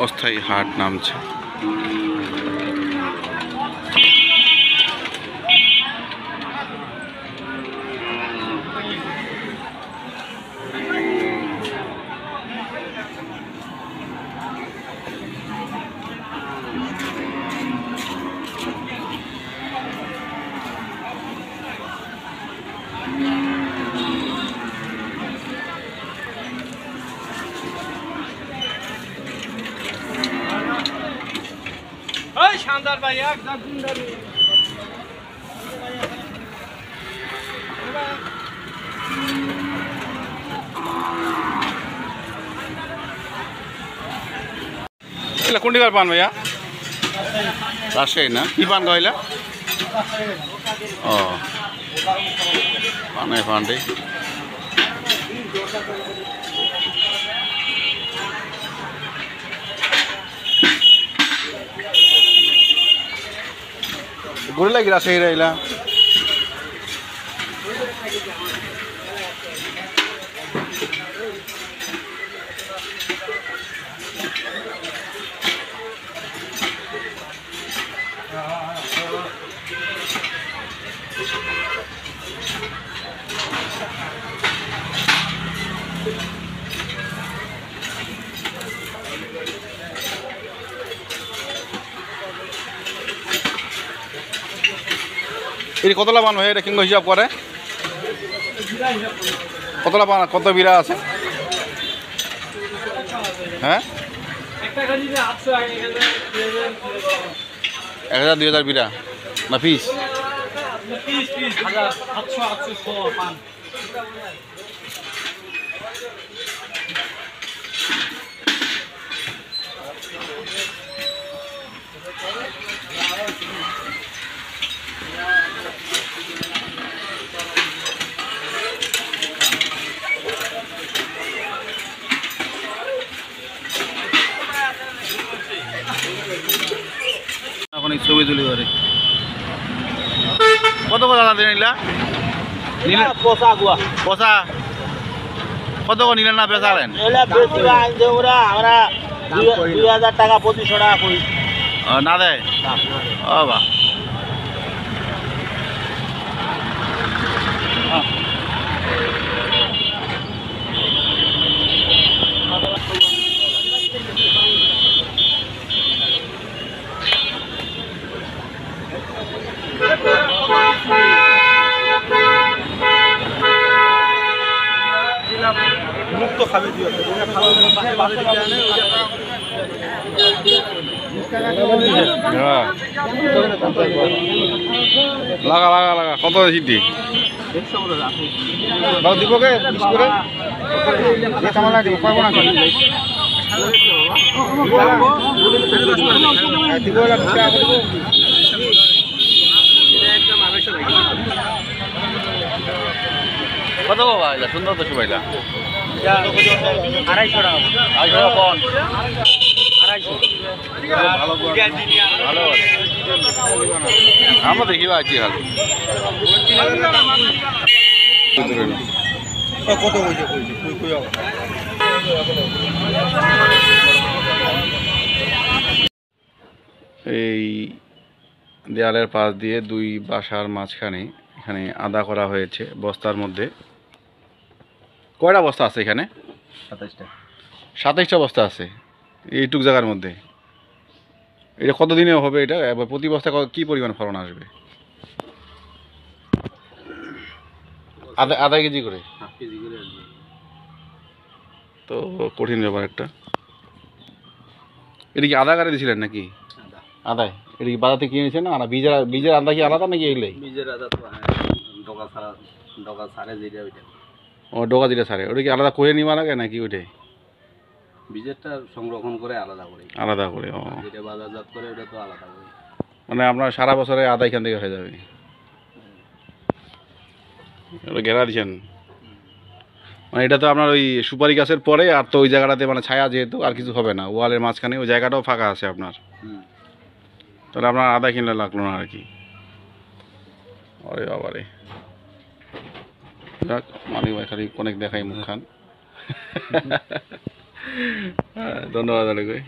অস্থায়ী হাট নামছে। शानदार भाई एकदम सुंदर কোন দিকের পান ভাইয়া? রাজশাহী না? কি পান কইলা? ও পানে পান্ডে ঘুরে লাগি রাজশাহী রাইলা এই কতলা পান ভাই? এটা কিংবা হিসাব করে কতলা পান, কত বিড়া আছে? হ্যাঁ 1000 2000 বিড়া না পিস? এখন ছবি তুলি করে কত কত নিলা? পচা কত নিলেন না বেচালেন? 2000 টাকা 2500 টাকা কই না দেয়? ও বা মুক্ত খাবে দিও লাগা লাগা লাগা কত সিদ্ধি দিব কে কত বাবা সুন্দর তো সবাইলা 250 টাকা 250 কোন 250 ভালো আমরা দেখি আছি হাল কত হয়েছে এই দেয়ালের পাশ দিয়ে দুই বাসার মাঝখানে এখানে আদা করা হয়েছে বস্তার মধ্যে। কয়টা বস্তা আছে এখানে? 27টা। 27টা বস্তা আছে এইটুক জায়গার মধ্যে। এটা কতদিনে হবে এটা? এবার প্রতি বস্তা কী পরিমাণ ফলন আসবে? আধা কেজি করে? হাফ কেজি করে আসবে। তো কঠিন ব্যাপার একটা। এটা কি আদা গাড়ি দিয়েছিলেন নাকি? আদায় এটা কি বাজার থেকে কিনেছেন না? বীজের আদা কি আলাদা নাকি এগুলোই? বীজের আদা তো ডগা ছাড়ে যেটা ওইটা। ও ডোকা যেটা ছাড়ে ওটা কি আলাদা করে নিবা লাগে নাকি ওইটাই? বীজেরটা সংরক্ষণ করে আলাদা করে। আলাদা করে, ও যেটা বাজারজাত করে ওটা তো আলাদা করে। মানে আপনার সারা বছরে আদা এখান থেকে হয়ে যাবে। ওটা ঘেরা দিচ্ছেন মানে এটা তো আপনার ওই সুপারি গাছের পরে, আর তো ওই জায়গাটাতে মানে ছায়া যেহেতু আর কিছু হবে না, ওয়ালের মাঝখানে ওই জায়গাটাও ফাঁকা আছে আপনার। তাহলে আপনার আদা কিনলে লাগলো না আর কি। আরে বাবারে, যাক মালিক ভাই খালি অনেক দেখাই মুখ খান। ধন্যবাদ অনেক ভাই।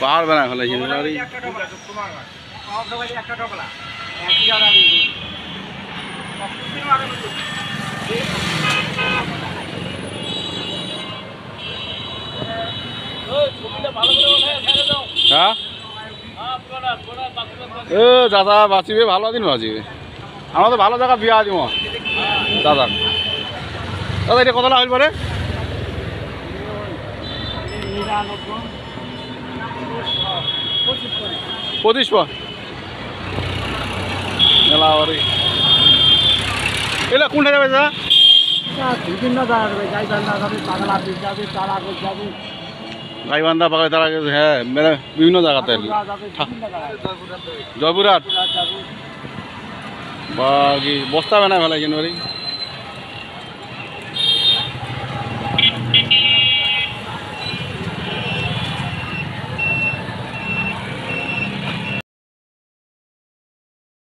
পারবে না হলে হ্যাঁ এ দাদা বাঁচিবে, ভালো দিন বাঁচিবে। আমরা তো ভালো জায়গা বিয়া দিব দাদা। দাদা এটা কত লাখ হইল পারে? 25 পা মেলা ওরে এলা কোনটা যাবে দাদা? বিভিন্ন গাইবান্ধা পাকায় তারা গেছে, হ্যাঁ মানে বিভিন্ন জায়গাতে জয়পুরহাট বা কি বস্তা বানায় ফেলাই কেন